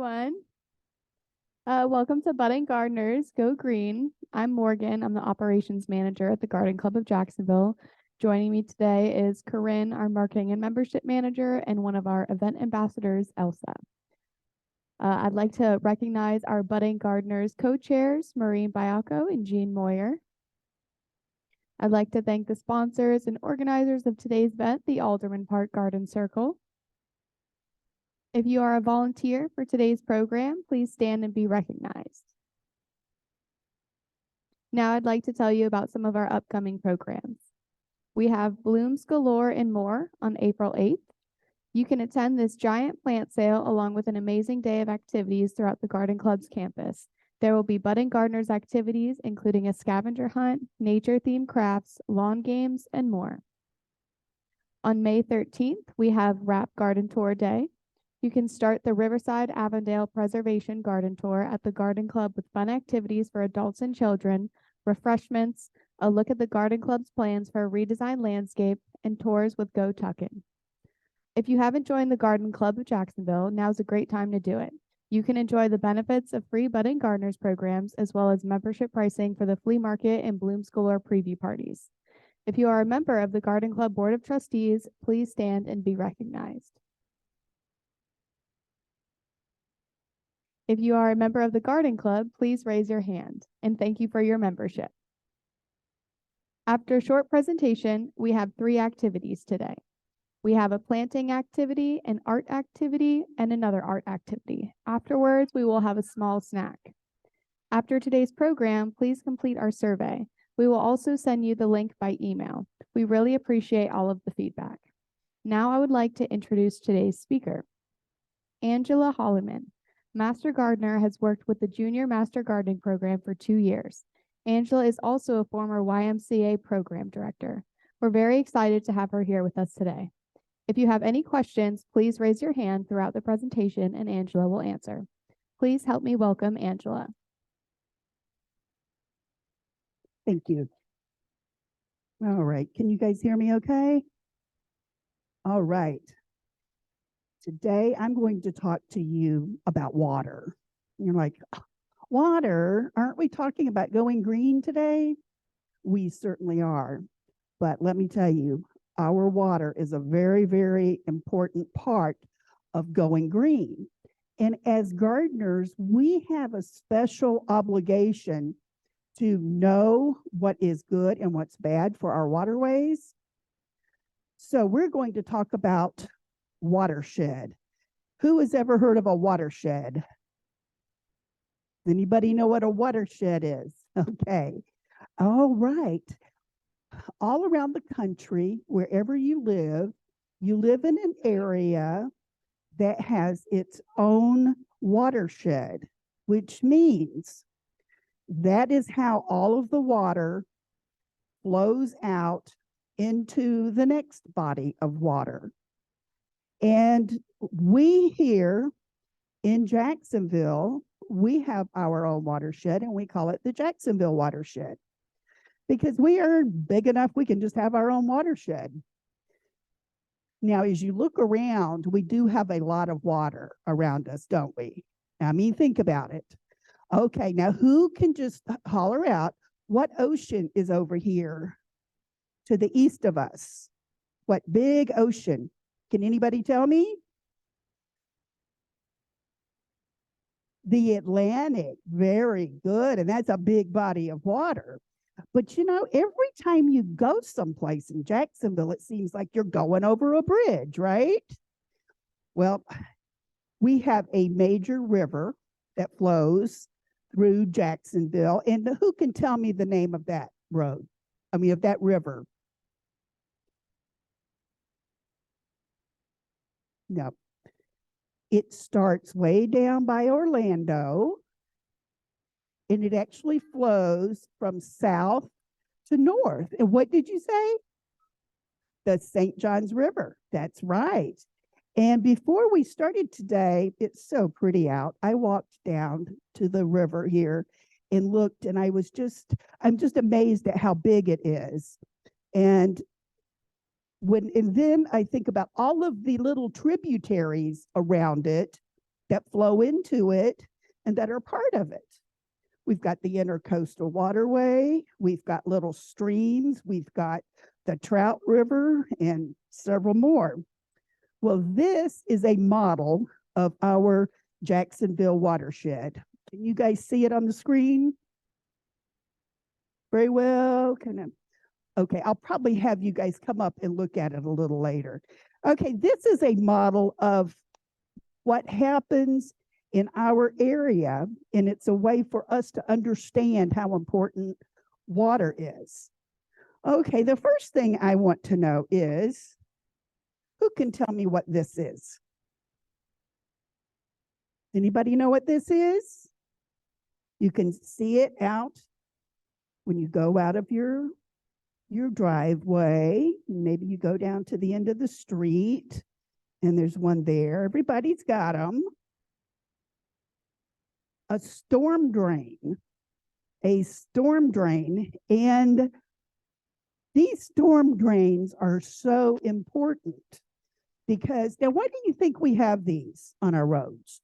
Everyone. Welcome to Budding Gardeners Go Green. I'm Morgan. I'm the operations manager at the Garden Club of Jacksonville. Joining me today is Corinne, our marketing and membership manager, and one of our event ambassadors, Elsa. I'd like to recognize our Budding Gardeners co-chairs, Maureen Bialco and Jean Moyer. I'd like to thank the sponsors and organizers of today's event, the Alderman Park Garden Circle. If you are a volunteer for today's program, please stand and be recognized. Now I'd like to tell you about some of our upcoming programs. We have Blooms Galore and more on April 8th. You can attend this giant plant sale along with an amazing day of activities throughout the Garden Club's campus. There will be budding gardeners activities, including a scavenger hunt, nature-themed crafts, lawn games, and more. On May 13th, we have Wrap Garden Tour Day. You can start the Riverside Avondale Preservation Garden Tour at the Garden Club with fun activities for adults and children, refreshments, a look at the Garden Club's plans for a redesigned landscape, and tours with Go Tuckin'. If you haven't joined the Garden Club of Jacksonville, now's a great time to do it. You can enjoy the benefits of free Budding Gardeners programs as well as membership pricing for the flea market and Blooms Galore preview parties. If you are a member of the Garden Club Board of Trustees, please stand and be recognized. If you are a member of the Garden Club, please raise your hand, and thank you for your membership. After a short presentation, we have 3 activities today. We have a planting activity, an art activity, and another art activity. Afterwards, we will have a small snack. After today's program, please complete our survey. We will also send you the link by email. We really appreciate all of the feedback. Now I would like to introduce today's speaker, Angela Holliman. Master Gardener has worked with the Junior Master Gardening Program for 2 years. Angela is also a former YMCA program director. We're very excited to have her here with us today. If you have any questions, please raise your hand throughout the presentation and Angela will answer. Please help me welcome Angela. Thank you. All right, can you guys hear me okay? All right. Today, I'm going to talk to you about water. You're like, water? Aren't we talking about going green today? We certainly are. But let me tell you, our water is a very, very important part of going green. And as gardeners, we have a special obligation to know what is good and what's bad for our waterways. So we're going to talk about watershed. Who has ever heard of a watershed? Does anybody know what a watershed is? Okay. All right. All around the country, wherever you live in an area that has its own watershed, which means that is how all of the water flows out into the next body of water. And we here in Jacksonville, we have our own watershed and we call it the Jacksonville watershed because we are big enough we can just have our own watershed. Now, as you look around, we do have a lot of water around us, don't we? I mean, think about it. Okay, now who can just holler out what ocean is over here to the east of us? What big ocean? Can anybody tell me? The Atlantic. Very good. And that's a big body of water. But you know, every time you go someplace in Jacksonville, it seems like you're going over a bridge, right? Well, we have a major river that flows through Jacksonville. And who can tell me the name of that road? I mean, of that river? No. It starts way down by Orlando, and it actually flows from south to north. And what did you say? The St. Johns River. That's right. And before we started today, it's so pretty out. I walked down to the river here and looked, and I'm just amazed at how big it is. And then I think about all of the little tributaries around it that flow into it and that are part of it. We've got the intercoastal waterway, we've got little streams, we've got the Trout River, and several more. Well, this is a model of our Jacksonville watershed. Can you guys see it on the screen? Very well. Okay, I'll probably have you guys come up and look at it a little later. Okay, this is a model of what happens in our area, and it's a way for us to understand how important water is. Okay, the first thing I want to know is, who can tell me what this is? Anybody know what this is? You can see it out when you go out of your driveway. Maybe you go down to the end of the street and there's one there. Everybody's got them. A storm drain. A storm drain. And these storm drains are so important because, now why do you think we have these on our roads?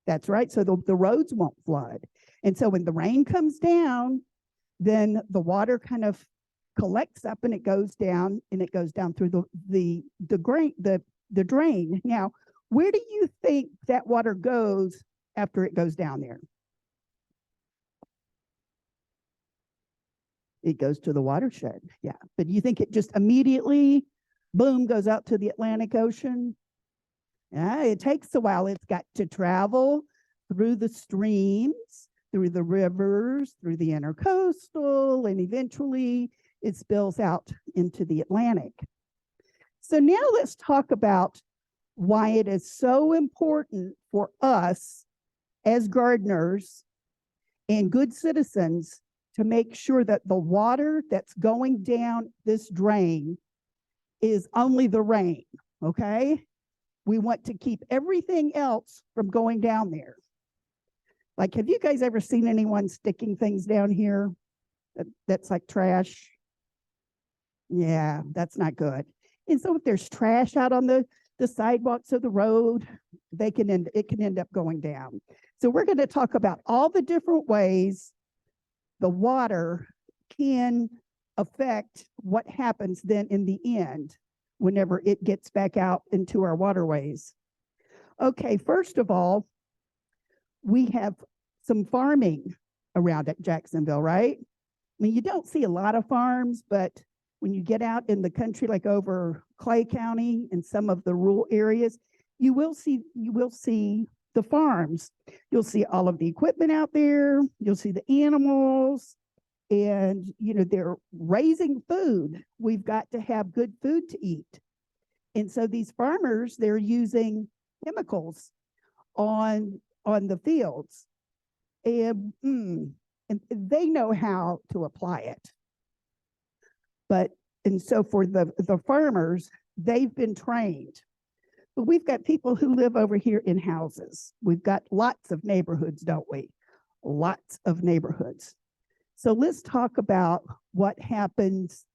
That's right, so the roads won't flood. And so when the rain comes down, then the water kind of collects up and it goes down, and it goes down through the drain. Now, where do you think that water goes after it goes down there? It goes to the watershed, yeah. But you think it just immediately, boom, goes out to the Atlantic Ocean? Yeah, it takes a while. It's got to travel through the streams, through the rivers, through the intercoastal, and eventually it spills out into the Atlantic. So now let's talk about why it is so important for us as gardeners and good citizens to make sure that the water that's going down this drain is only the rain, okay? We want to keep everything else from going down there. Like, have you guys ever seen anyone sticking things down here that's like trash? Yeah, that's not good. And so if there's trash out on the sidewalks of the road, it can end up going down. So we're going to talk about all the different ways the water can affect what happens then in the end whenever it gets back out into our waterways. Okay, first of all, we have some farming around at Jacksonville, right? I mean, you don't see a lot of farms, but when you get out in the country, like over Clay County and some of the rural areas, you will see the farms. You'll see all of the equipment out there. You'll see the animals, and they're raising food. We've got to have good food to eat. And so these farmers, they're using chemicals on the fields, and they know how to apply it. And so for the farmers, they've been trained. But we've got people who live over here in houses. We've got lots of neighborhoods, don't we? Lots of neighborhoods. So let's talk about what happens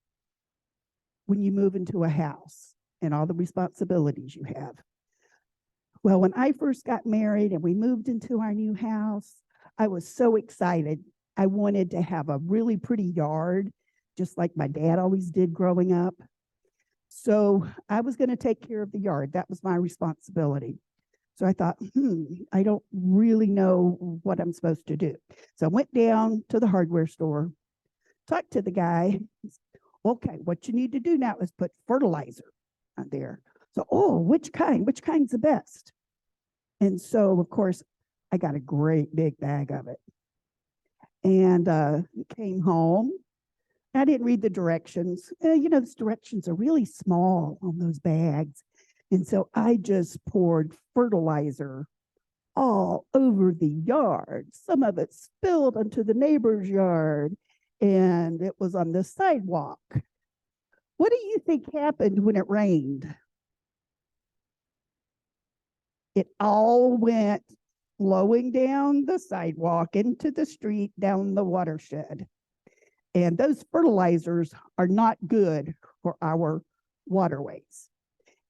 when you move into a house and all the responsibilities you have. Well, when I first got married and we moved into our new house, I was so excited. I wanted to have a really pretty yard, just like my dad always did growing up. So I was going to take care of the yard. That was my responsibility. So I thought, I don't really know what I'm supposed to do. So I went down to the hardware store, talked to the guy. Okay, what you need to do now is put fertilizer on there. So, which kind? Which kind's the best? And so, of course, I got a great big bag of it. And came home. I didn't read the directions. Those directions are really small on those bags. And so I just poured fertilizer all over the yard. Some of it spilled onto the neighbor's yard, and it was on the sidewalk. What do you think happened when it rained? It all went flowing down the sidewalk into the street, down the watershed. And those fertilizers are not good for our waterways.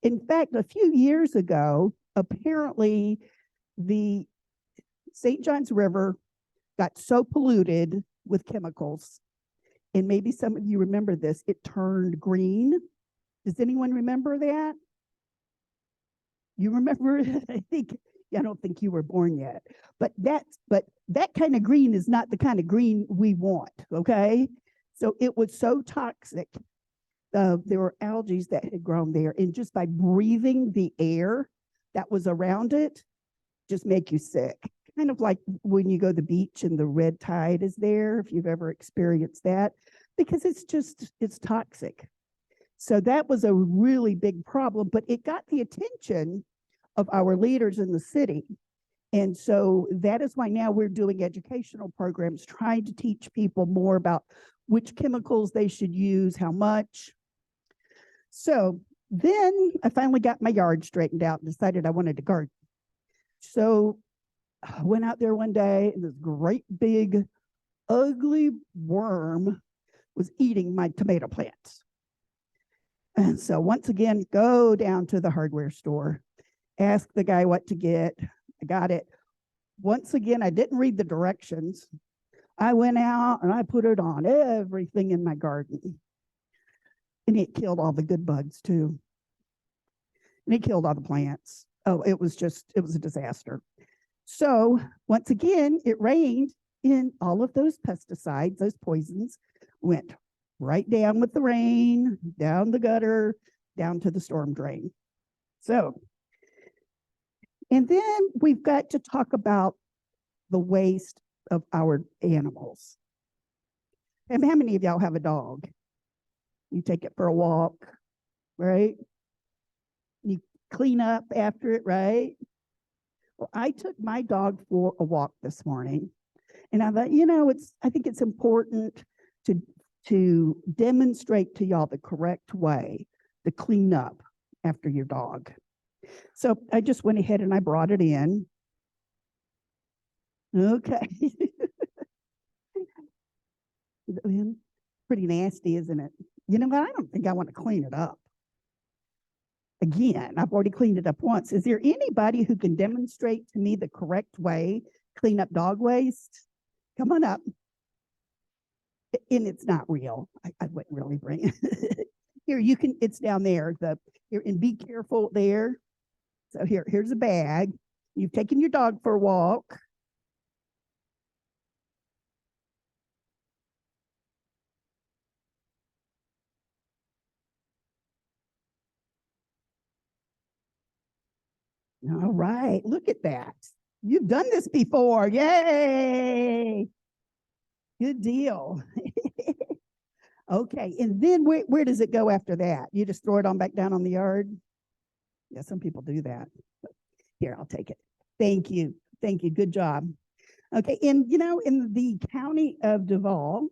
In fact, a few years ago, apparently the St. Johns River got so polluted with chemicals, and maybe some of you remember this, it turned green. Does anyone remember that? You remember it? I don't think you were born yet. But that kind of green is not the kind of green we want, okay? So it was so toxic. There were algae that had grown there, and just by breathing the air that was around it, just make you sick. Kind of like when you go to the beach and the red tide is there, if you've ever experienced that, because it's toxic. So that was a really big problem, but it got the attention of our leaders in the city. And so that is why now we're doing educational programs, trying to teach people more about which chemicals they should use, how much. So then I finally got my yard straightened out and decided I wanted to garden. So I went out there one day and this great big ugly worm was eating my tomato plants. And so once again, go down to the hardware store, ask the guy what to get. I got it. Once again, I didn't read the directions. I went out and I put it on everything in my garden. And it killed all the good bugs too. And it killed all the plants. Oh, it was a disaster. So once again, it rained, and all of those pesticides, those poisons, went right down with the rain, down the gutter, down to the storm drain. So, and then we've got to talk about the waste of our animals. And how many of y'all have a dog? You take it for a walk, right? You clean up after it, right? Well, I took my dog for a walk this morning, and I thought, I think it's important to demonstrate to y'all the correct way to clean up after your dog. So I just went ahead and I brought it in. Okay. Pretty nasty, isn't it? You know what? I don't think I want to clean it up. Again, I've already cleaned it up once. Is there anybody who can demonstrate to me the correct way to clean up dog waste? Come on up. And it's not real. I wouldn't really bring it. Here, it's down there. And be careful there. So here's a bag. You've taken your dog for a walk. All right, look at that. You've done this before. Yay. Good deal. Okay, and then where does it go after that? You just throw it on back down on the yard? Yeah, some people do that. Here, I'll take it. Thank you. Thank you. Good job. Okay, and in the county of Duval,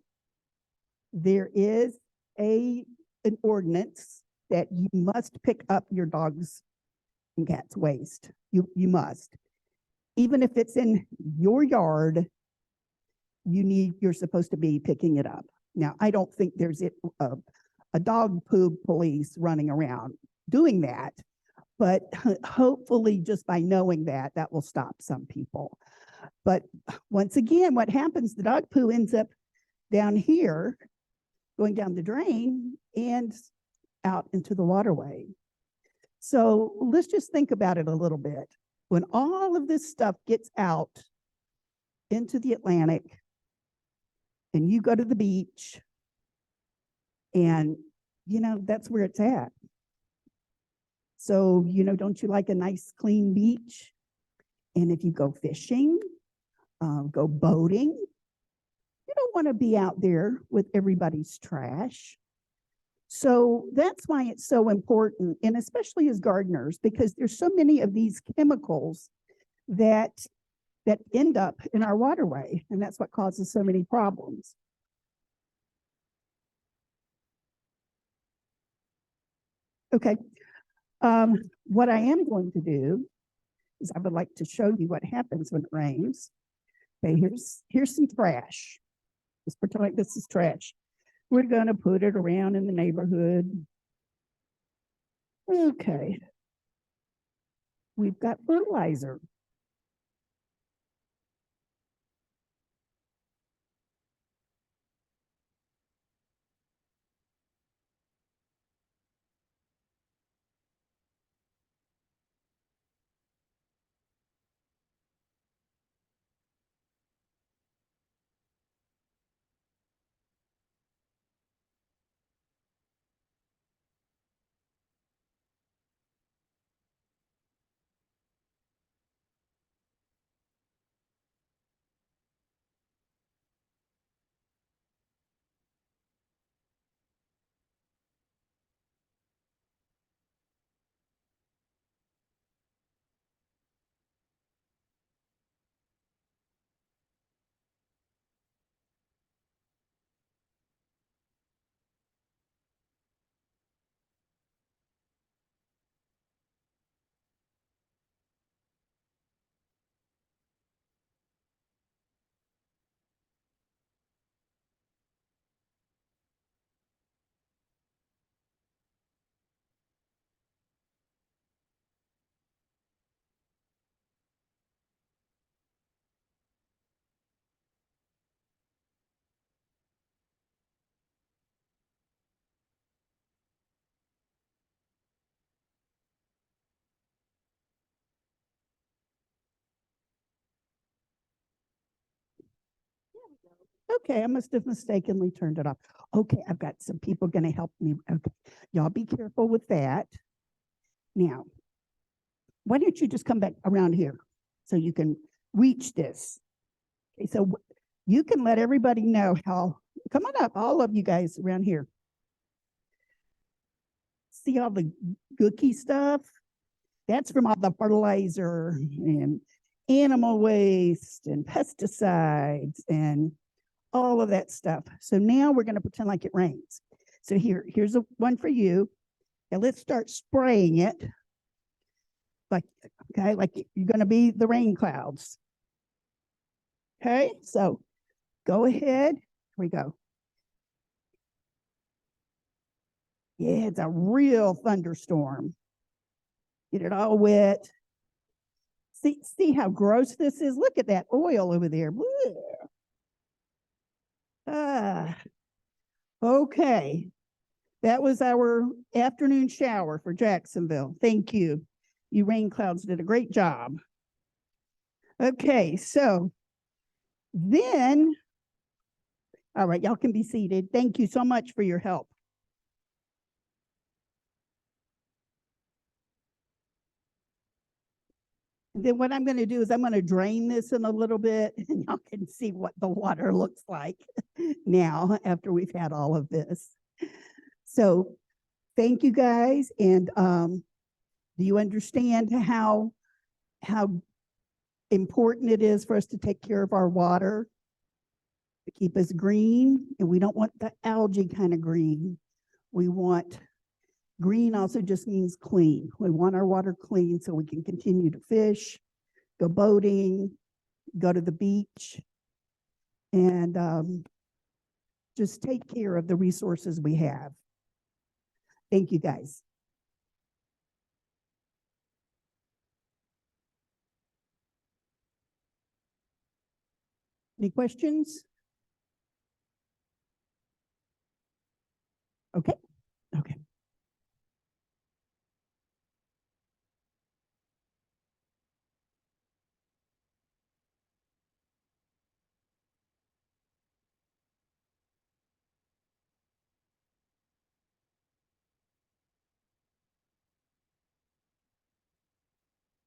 there is an ordinance that you must pick up your dog's and cats' waste. You must. Even if it's in your yard, you're supposed to be picking it up. Now, I don't think there's a dog poop police running around doing that, but hopefully just by knowing that will stop some people. But once again, what happens, the dog poo ends up down here, going down the drain and out into the waterway. So let's just think about it a little bit. When all of this stuff gets out into the Atlantic and you go to the beach and, that's where it's at. So, don't you like a nice clean beach? And if you go fishing, go boating, you don't want to be out there with everybody's trash. So that's why it's so important, and especially as gardeners, because there's so many of these chemicals that end up in our waterway, and that's what causes so many problems. Okay, what I am going to do is I would like to show you what happens when it rains. Okay, here's some trash. Let's pretend like this is trash. We're going to put it around in the neighborhood. Okay. We've got fertilizer. Okay, I must have mistakenly turned it off. Okay, I've got some people going to help me. Okay, y'all be careful with that. Now, why don't you just come back around here so you can reach this? Okay, so you can let everybody know how, come on up, all of you guys around here. See all the gooky stuff? That's from all the fertilizer and animal waste and pesticides and all of that stuff. So now we're going to pretend like it rains. So here's one for you. And let's start spraying it. Like, okay, like you're going to be the rain clouds. Okay, so go ahead. Here we go. Yeah, it's a real thunderstorm. Get it all wet. See how gross this is? Look at that oil over there. Okay. That was our afternoon shower for Jacksonville. Thank you. You rain clouds did a great job. Okay, so then, all right, y'all can be seated. Thank you so much for your help. And then what I'm going to do is I'm going to drain this in a little bit and y'all can see what the water looks like now after we've had all of this. So thank you guys. And do you understand how important it is for us to take care of our water to keep us green? And we don't want the algae kind of green. We want green also just means clean. We want our water clean so we can continue to fish, go boating, go to the beach, and just take care of the resources we have. Thank you, guys. Any questions? Okay. Okay.